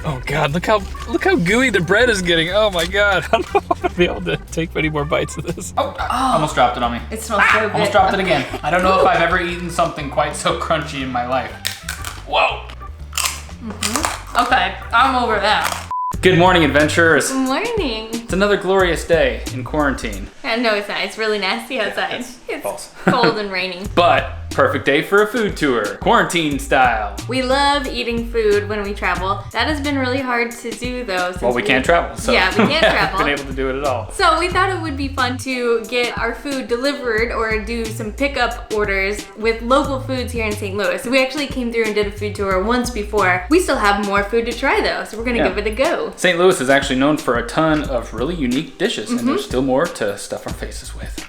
Oh God, look how gooey the bread is getting. Oh my God, I don't know if I'll be able to take many more bites of this. Oh, almost dropped it on me. It smells so good. Almost dropped it again. I don't know if I've ever eaten something quite so crunchy in my life. Whoa. Okay, I'm over that. Good morning, adventurers. Good morning. It's another glorious day in quarantine. No, it's not. It's really nasty outside. It's false. cold and raining. But perfect day for a food tour, quarantine style. We love eating food when we travel. That has been really hard to do though. Well, we can't travel, so yeah, we can't travel. Been able to do it at all. So we thought it would be fun to get our food delivered or do some pickup orders with local foods here in St. Louis. We actually came through and did a food tour once before. We still have more food to try though, so we're gonna give it a go. St. Louis is actually known for a ton of really unique dishes, and there's still more to stuff our faces with.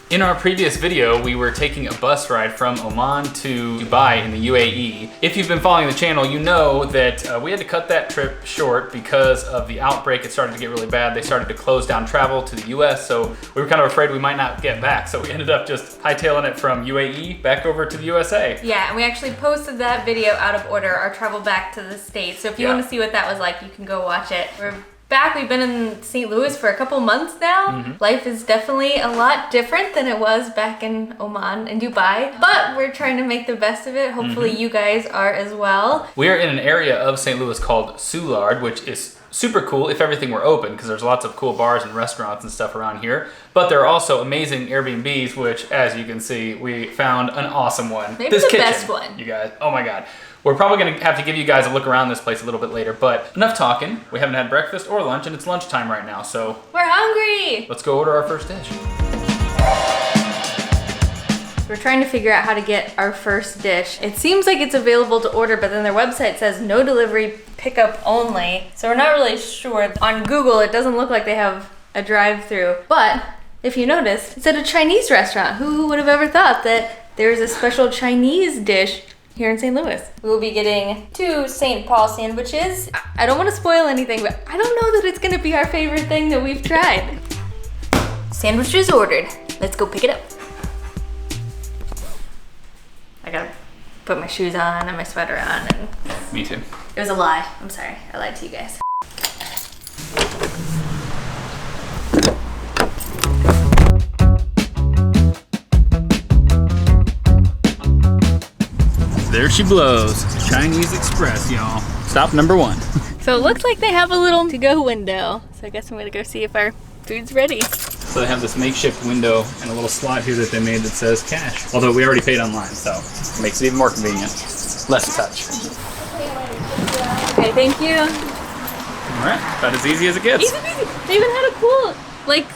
In our previous video, we were taking a bus ride from Oman to Dubai in the UAE. If you've been following the channel, you know that we had to cut that trip short because of the outbreak. It started to get really bad. They started to close down travel to the US, so we were kind of afraid we might not get back. So we ended up just hightailing it from UAE back over to the USA. Yeah, and we actually posted that video out of order, our travel back to the States. So if you want to see what that was like, you can go watch it. We're back. We've been in St. Louis for a couple months now. Life is definitely a lot different than it was back in Oman and Dubai, but we're trying to make the best of it. Hopefully you guys are as well. We are in an area of St. Louis called Soulard, which is super cool if everything were open, because there's lots of cool bars and restaurants and stuff around here. But there are also amazing Airbnbs, which, as you can see, we found an awesome one. Maybe the best one. You guys, oh my God. We're probably gonna have to give you guys a look around this place a little bit later, but enough talking. We haven't had breakfast or lunch, and it's lunchtime right now, so we're hungry. Let's go order our first dish. We're trying to figure out how to get our first dish. It seems like it's available to order, but then their website says no delivery, pickup only. So we're not really sure. On Google, it doesn't look like they have a drive-through, but if you notice, it's at a Chinese restaurant. Who would have ever thought that there's a special Chinese dish here in St. Louis? We will be getting 2 St. Paul sandwiches. I don't want to spoil anything, but I don't know that it's gonna be our favorite thing that we've tried. Sandwiches ordered. Let's go pick it up. I gotta put my shoes on and my sweater on. And me too. It was a lie. I'm sorry. I lied to you guys. There she blows. Chinese Express, y'all. Stop number 1. So it looks like they have a little to-go window. So I guess I'm gonna go see if our food's ready. So they have this makeshift window and a little slot here that they made that says cash. Although we already paid online, so it makes it even more convenient. Less touch. Okay, thank you. All right, about as easy as it gets. Easy peasy. They even had a cool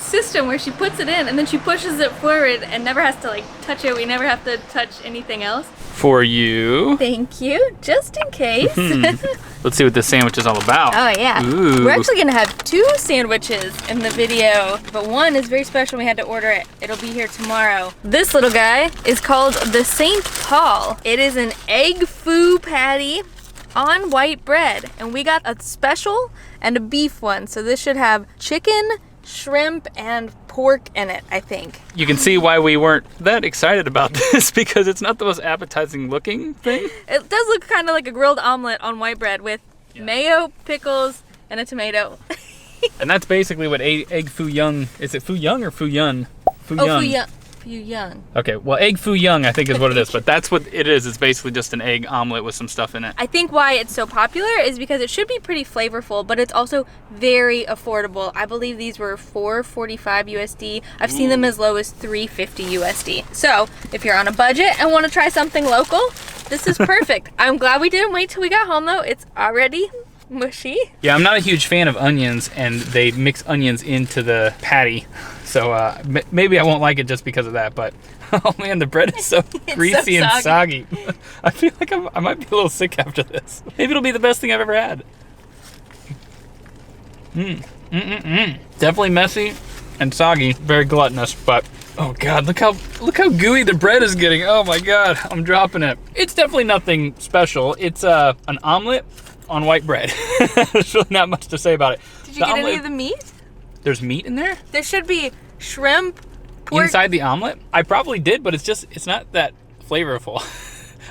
system where she puts it in and then she pushes it forward and never has to touch it. We never have to touch anything else. For you. Thank you, just in case. Let's see what this sandwich is all about. Oh yeah. Ooh. We're actually gonna have 2 sandwiches in the video, but one is very special. We had to order it. It'll be here tomorrow. This little guy is called the St. Paul. It is an egg foo patty on white bread, and we got a special and a beef one. So this should have chicken, shrimp, and pork in it, I think. You can see why we weren't that excited about this, because it's not the most appetizing looking thing. It does look kind of like a grilled omelet on white bread with mayo, pickles, and a tomato. And that's basically what egg foo young, is it foo young or foo yun? Foo young. Foo young. Okay, well, egg foo young I think is what it is, but that's what it is. It's basically just an egg omelet with some stuff in it. I think why it's so popular is because it should be pretty flavorful, but it's also very affordable. I believe these were $4.45 USD. I've seen them as low as $3.50 USD. So if you're on a budget and want to try something local, this is perfect. I'm glad we didn't wait till we got home though. It's already mushy. Yeah, I'm not a huge fan of onions, and they mix onions into the patty. So maybe I won't like it just because of that, but oh man, the bread is so greasy so and soggy. I feel like I might be a little sick after this. Maybe it'll be the best thing I've ever had. Definitely messy and soggy, very gluttonous, but oh God, look how gooey the bread is getting. Oh my God, I'm dropping it. It's definitely nothing special. It's an omelet on white bread. There's really not much to say about it. Did you get any of the meat? There's meat in there? There should be shrimp, pork. Inside the omelet? I probably did, but it's not that flavorful.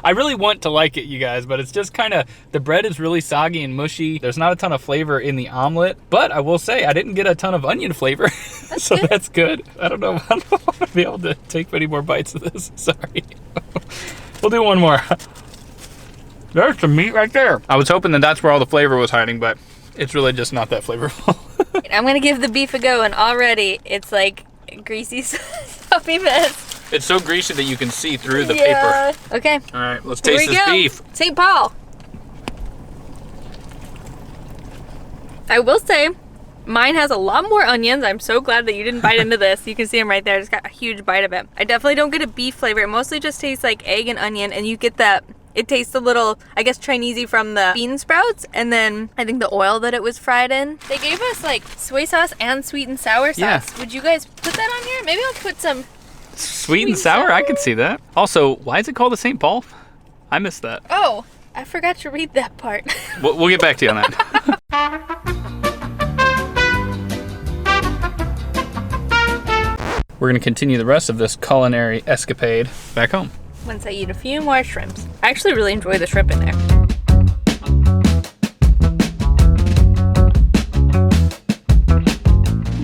I really want to like it, you guys, but it's just kind of, the bread is really soggy and mushy. There's not a ton of flavor in the omelet, but I will say I didn't get a ton of onion flavor. So good. That's good. I don't know. I don't want to be able to take many more bites of this. Sorry. We'll do one more. There's some meat right there. I was hoping that that's where all the flavor was hiding, but it's really just not that flavorful. I'm gonna give the beef a go, and already it's like greasy, sloppy mess. It's so greasy that you can see through the paper. Okay. All right, let's taste this beef. St. Paul. I will say, mine has a lot more onions. I'm so glad that you didn't bite into this. You can see them right there. I just got a huge bite of it. I definitely don't get a beef flavor. It mostly just tastes like egg and onion, and you get that. It tastes a little, I guess, Chinesey from the bean sprouts, and then I think the oil that it was fried in. They gave us like soy sauce and sweet and sour sauce. Yeah. Would you guys put that on here? Maybe I'll put some sweet and sour? I could see that. Also, why is it called the St. Paul? I missed that. Oh, I forgot to read that part. We'll get back to you on that. We're gonna continue the rest of this culinary escapade back home. Once I eat a few more shrimps. I actually really enjoy the shrimp in there.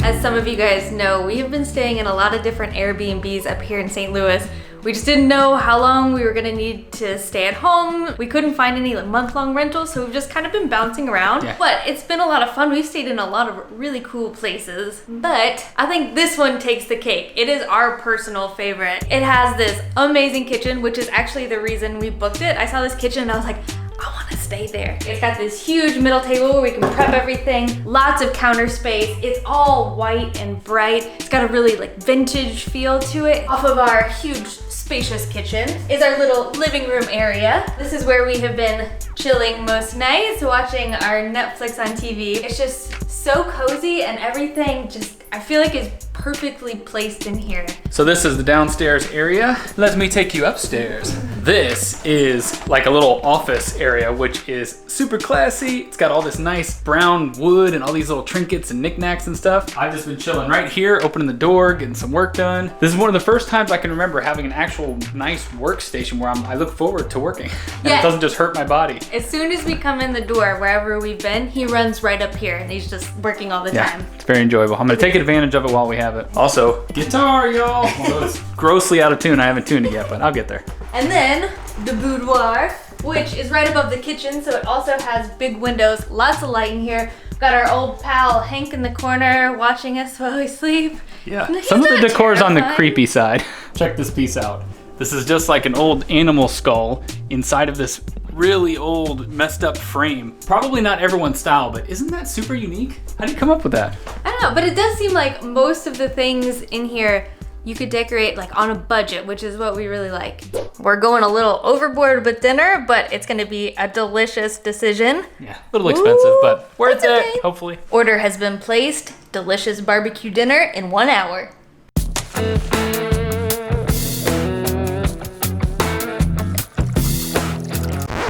As some of you guys know, we have been staying in a lot of different Airbnbs up here in St. Louis. We just didn't know how long we were gonna need to stay at home. We couldn't find any month-long rentals, so we've just kind of been bouncing around. Yeah. But it's been a lot of fun. We've stayed in a lot of really cool places. But I think this one takes the cake. It is our personal favorite. It has this amazing kitchen, which is actually the reason we booked it. I saw this kitchen and I was like, I want to stay there. It's got this huge middle table where we can prep everything, lots of counter space. It's all white and bright. It's got a really like vintage feel to it. Off of our huge spacious kitchen is our little living room area. This is where we have been chilling most nights, watching our Netflix on TV. It's just so cozy, and everything just, I feel like, is perfectly placed in here. So this is the downstairs area. Let me take you upstairs. This is like a little office area, which is super classy. It's got all this nice brown wood and all these little trinkets and knickknacks and stuff. I've just been chilling right here, opening the door, getting some work done. This is one of the first times I can remember having an actual nice workstation where I look forward to working. And it doesn't just hurt my body. As soon as we come in the door, wherever we've been, he runs right up here and he's just working all the time. It's very enjoyable. I'm gonna take advantage of it while we have it. Also, guitar, y'all. Although it's grossly out of tune, I haven't tuned it yet, but I'll get there. And then the boudoir, which is right above the kitchen, so it also has big windows, lots of light in here. We've got our old pal Hank in the corner watching us while we sleep. Yeah, some of the decor is on the creepy side. Check this piece out. This is just like an old animal skull inside of this really old, messed up frame. Probably not everyone's style, but isn't that super unique? How did you come up with that? I don't know, but it does seem like most of the things in here you could decorate like on a budget, which is what we really like. We're going a little overboard with dinner, but it's gonna be a delicious decision. Yeah, a little expensive, but worth it, hopefully. Order has been placed. Delicious barbecue dinner in 1 hour.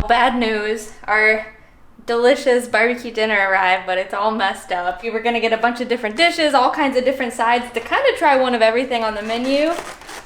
Bad news, our delicious barbecue dinner arrived, but it's all messed up. We were gonna get a bunch of different dishes, all kinds of different sides to kind of try one of everything on the menu.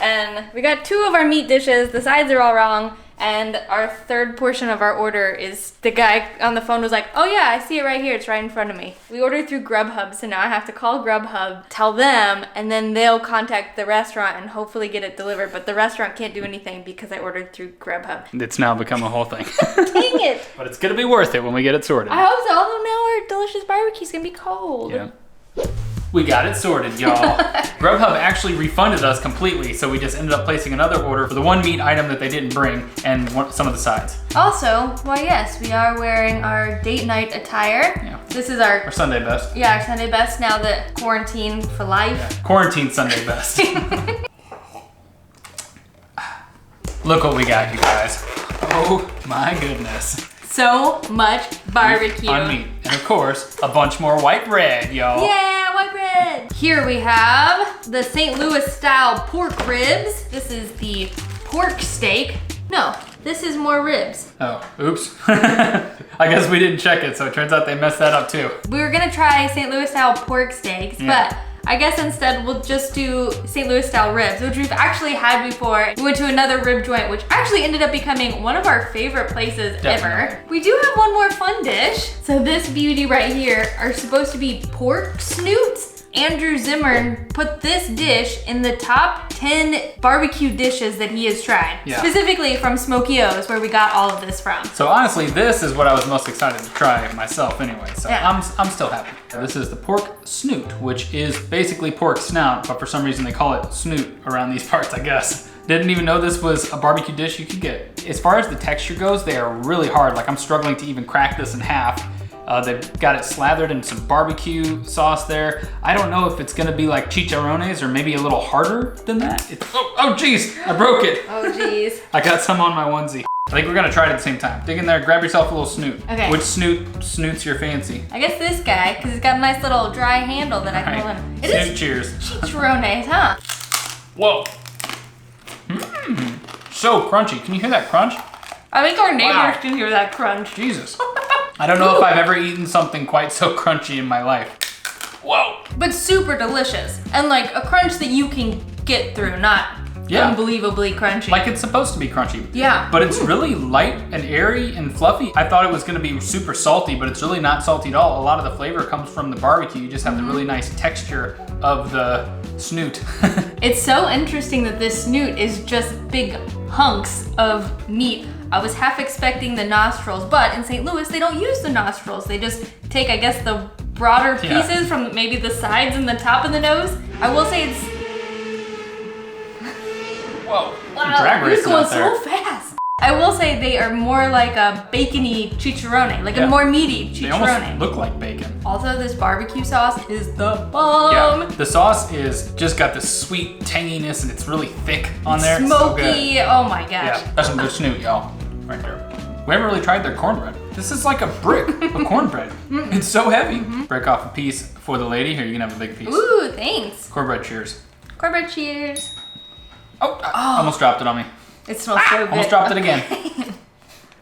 And we got 2 of our meat dishes, the sides are all wrong, and our third portion of our order is, the guy on the phone was like, oh yeah, I see it right here, it's right in front of me. We ordered through Grubhub, so now I have to call Grubhub, tell them, and then they'll contact the restaurant and hopefully get it delivered, but the restaurant can't do anything because I ordered through Grubhub. It's now become a whole thing. Dang it! But it's gonna be worth it when we get it sorted. I hope so, although now our delicious barbecue's gonna be cold. Yeah. We got it sorted, y'all. Grubhub actually refunded us completely, so we just ended up placing another order for the one meat item that they didn't bring and some of the sides. Also, why yes, we are wearing our date night attire. Yeah. This is our Sunday best. Yeah, our Sunday best now that quarantine for life. Yeah. Quarantine Sunday best. Look what we got, you guys. Oh my goodness. So much barbecue. On meat. And of course, a bunch more white bread, y'all. Yeah, white bread. Here we have the St. Louis style pork ribs. This is the pork steak. No, this is more ribs. Oh, oops. I guess we didn't check it, so it turns out they messed that up too. We were gonna try St. Louis style pork steaks, but I guess instead we'll just do St. Louis style ribs, which we've actually had before. We went to another rib joint, which actually ended up becoming one of our favorite places ever. We do have one more fun dish. So this beauty right here are supposed to be pork snoots. Andrew Zimmern put this dish in the top 10 barbecue dishes that he has tried. Yeah. Specifically from Smokey O's, where we got all of this from. So honestly, this is what I was most excited to try myself anyway, so yeah. I'm still happy. This is the pork snoot, which is basically pork snout, but for some reason they call it snoot around these parts, I guess. Didn't even know this was a barbecue dish you could get. As far as the texture goes, they are really hard. Like I'm struggling to even crack this in half. They've got it slathered in some barbecue sauce there. I don't know if it's gonna be like chicharrones or maybe a little harder than that. Oh geez, I broke it. Oh geez. I got some on my onesie. I think we're gonna try it at the same time. Dig in there, grab yourself a little snoot. Okay. Which snoots your fancy? I guess this guy, because it's got a nice little dry handle that I can hold in. It is cheers. Chicharrones, huh? Whoa. So crunchy. Can you hear that crunch? I think our neighbors can hear that crunch. Jesus. I don't know if I've ever eaten something quite so crunchy in my life. Whoa. But super delicious. And like a crunch that you can get through, not unbelievably crunchy. Like it's supposed to be crunchy. Yeah. But it's really light and airy and fluffy. I thought it was gonna be super salty, but it's really not salty at all. A lot of the flavor comes from the barbecue. You just have the really nice texture of the snoot. It's so interesting that this snoot is just big hunks of meat. I was half expecting the nostrils, but in St. Louis, they don't use the nostrils. They just take, I guess, the broader pieces from maybe the sides and the top of the nose. I will say it's... Whoa, wow, you're going so fast. I will say they are more like a bacony chicharrone, like a more meaty chicharrone. They almost look like bacon. Also, this barbecue sauce is the bomb. Yeah, the sauce is just got this sweet tanginess and it's really thick on there. Smoky, it's so oh my gosh. Yeah, that's some good snoot, y'all, right there. We haven't really tried their cornbread. This is like a brick of cornbread. It's so heavy. Break off a piece for the lady. Here, you can have a big piece. Ooh, thanks. Cornbread cheers. Cornbread cheers. Oh, I almost dropped it on me. It smells so good. Almost dropped it again.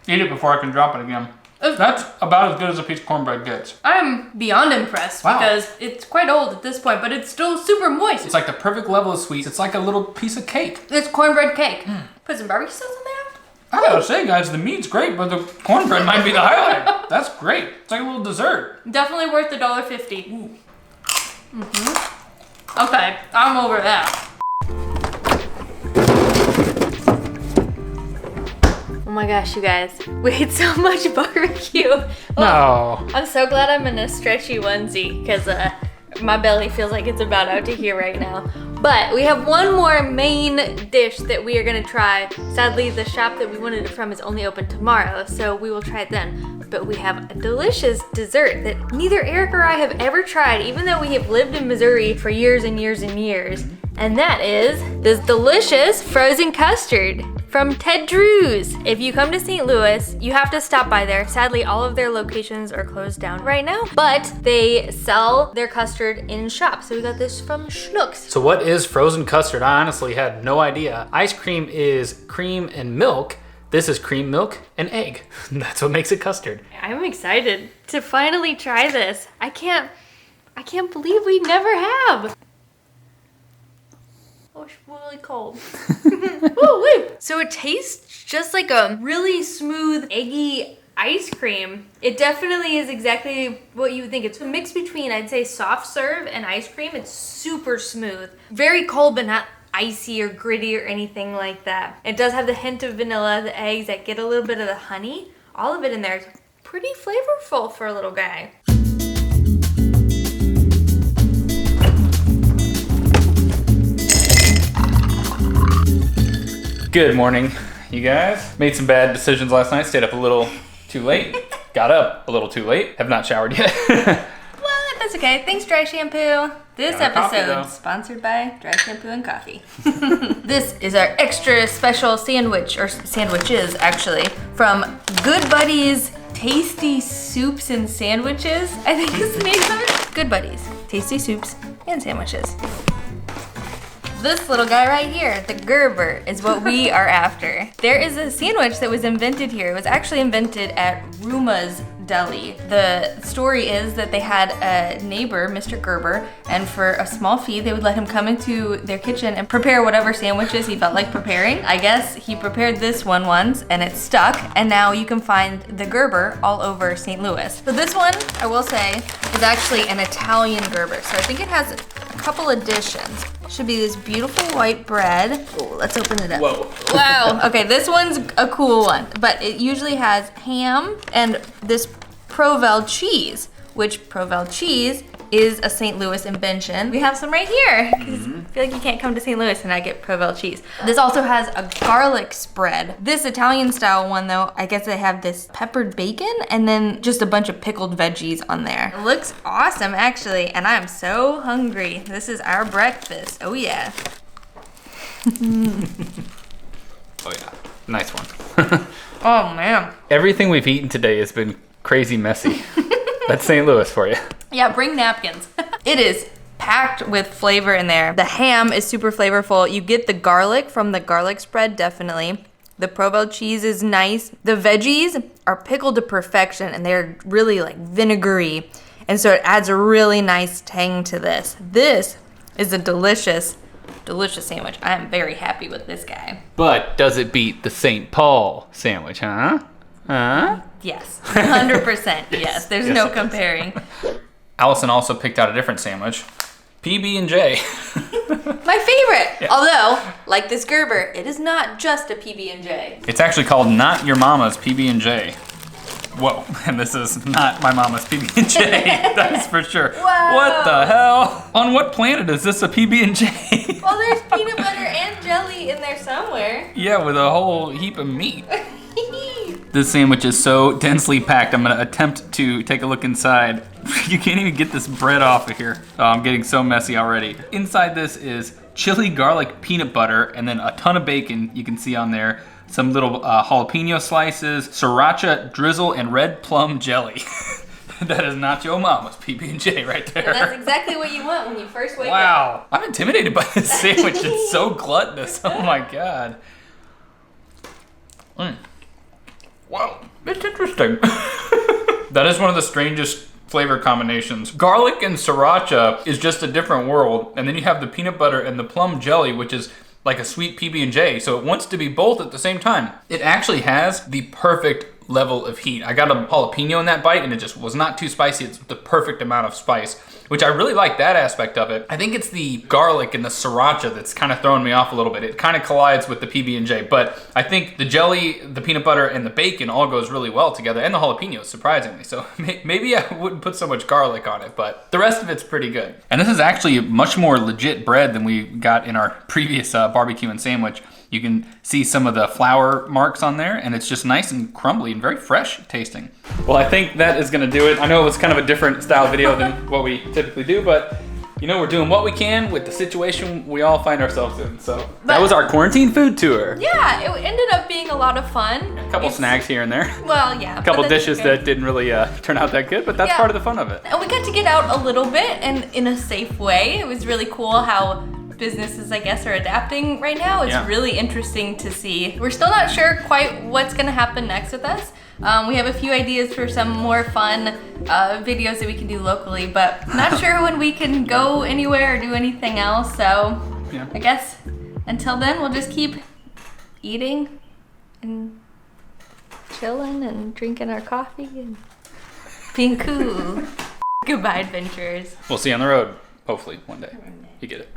Eat it before I can drop it again. That's about as good as a piece of cornbread gets. I'm beyond impressed because it's quite old at this point, but it's still super moist. It's like the perfect level of sweets. It's like a little piece of cake. It's cornbread cake. Put some barbecue sauce on there. I gotta say, guys, the meat's great, but the cornbread might be the highlight. That's great. It's like a little dessert. Definitely worth the $1.50. Okay, I'm over that. Oh my gosh, you guys. We ate so much barbecue. No. I'm so glad I'm in a stretchy onesie because my belly feels like it's about out to here right now. But we have one more main dish that we are gonna try. Sadly, the shop that we wanted it from is only open tomorrow, so we will try it then. But we have a delicious dessert that neither Eric or I have ever tried, even though we have lived in Missouri for years and years and years. And that is this delicious frozen custard from Ted Drew's. If you come to St. Louis, you have to stop by there. Sadly, all of their locations are closed down right now, but they sell their custard in shops. So we got this from Schnucks. So what is frozen custard? I honestly had no idea. Ice cream is cream and milk. This is cream, milk, and egg. That's what makes it custard. I'm excited to finally try this. I can't believe we never have. Oh, it's really cold. Ooh, wait. So it tastes just like a really smooth, eggy ice cream. It definitely is exactly what you would think. It's a mix between, I'd say, soft serve and ice cream. It's super smooth. Very cold, but not icy or gritty or anything like that. It does have the hint of vanilla, the eggs that get a little bit of the honey. All of it in there is pretty flavorful for a little guy. Good morning, you guys. Made some bad decisions last night. Stayed up a little too late. Got up a little too late. Have not showered yet. What? That's okay. Thanks, Dry Shampoo. This episode sponsored by Dry Shampoo and Coffee. This is our extra special sandwich, or sandwiches actually, from Good Buddies Tasty Soups and Sandwiches. I think is the name of it. Good Buddies Tasty Soups and Sandwiches. This little guy right here, the Gerber, is what we are after. There is a sandwich that was invented here. It was actually invented at Ruma's deli. The story is that they had a neighbor, Mr. Gerber, and for a small fee, they would let him come into their kitchen and prepare whatever sandwiches he felt like preparing. I guess he prepared this one once and it stuck, and now you can find the Gerber all over St. Louis. So this one, I will say, is actually an Italian Gerber. So I think it has a couple additions. Should be this beautiful white bread. Oh, let's open it up. Whoa. Wow. Okay, this one's a cool one, but it usually has ham and this Provel cheese, which Provel cheese is a St. Louis invention. We have some right here, because I feel like you can't come to St. Louis and not get Provel cheese. This also has a garlic spread. This Italian style one though, I guess they have this peppered bacon and then just a bunch of pickled veggies on there. It looks awesome actually, and I'm so hungry. This is our breakfast. Oh yeah. Oh yeah, nice one. Oh man. Everything we've eaten today has been crazy messy. That's St. Louis for you. Yeah, bring napkins. It is packed with flavor in there. The ham is super flavorful. You get the garlic from the garlic spread, definitely. The Provel cheese is nice. The veggies are pickled to perfection and they're really like vinegary. And so it adds a really nice tang to this. This is a delicious sandwich. I am very happy with this guy. But does it beat the St. Paul sandwich, huh? Huh? Yes, 100% yes. There's no comparing. Allison also picked out a different sandwich. PB&J. My favorite. Yeah. Although, like this Gerber, it is not just a PB&J. It's actually called Not Your Mama's PB&J. Whoa, and this is not my mama's PB&J, that's for sure. Whoa. What the hell? On what planet is this a PB&J? Well, there's peanut butter and jelly in there somewhere. Yeah, with a whole heap of meat. This sandwich is so densely packed, I'm gonna attempt to take a look inside. You can't even get this bread off of here. Oh, I'm getting so messy already. Inside this is chili garlic peanut butter and then a ton of bacon you can see on there. Some little jalapeno slices, sriracha drizzle, and red plum jelly. That is not your mama's PB&J right there. And that's exactly what you want when you first wake up. Wow, I'm intimidated by this sandwich. It's so gluttonous. Oh my God. Wow, it's interesting. That is one of the strangest flavor combinations. Garlic and sriracha is just a different world, and then you have the peanut butter and the plum jelly, which is like a sweet PB&J, so it wants to be both at the same time. It actually has the perfect level of heat. I got a jalapeno in that bite, and it just was not too spicy. It's the perfect amount of spice, which I really like that aspect of it. I think it's the garlic and the sriracha that's kind of throwing me off a little bit. It kind of collides with the PB&J, but I think the jelly, the peanut butter, and the bacon all goes really well together, and the jalapenos, surprisingly. So maybe I wouldn't put so much garlic on it, but the rest of it's pretty good. And this is actually much more legit bread than we got in our previous barbecue and sandwich. You can see some of the flour marks on there, and it's just nice and crumbly and very fresh tasting. Well, I think that is gonna do it. I know it was kind of a different style video than what we typically do, but you know, we're doing what we can with the situation we all find ourselves in. So that was our quarantine food tour. Yeah, it ended up being a lot of fun. A couple snacks here and there. Well, yeah. A couple dishes that didn't really turn out that good, but that's part of the fun of it. And we got to get out a little bit and in a safe way. It was really cool how businesses, I guess, are adapting right now. It's really interesting to see. We're still not sure quite what's gonna happen next with us. We have a few ideas for some more fun videos that we can do locally, but not sure when we can go anywhere or do anything else. So I guess until then, we'll just keep eating and chilling and drinking our coffee and being cool. Goodbye, adventurers. We'll see you on the road, hopefully one day. You get it.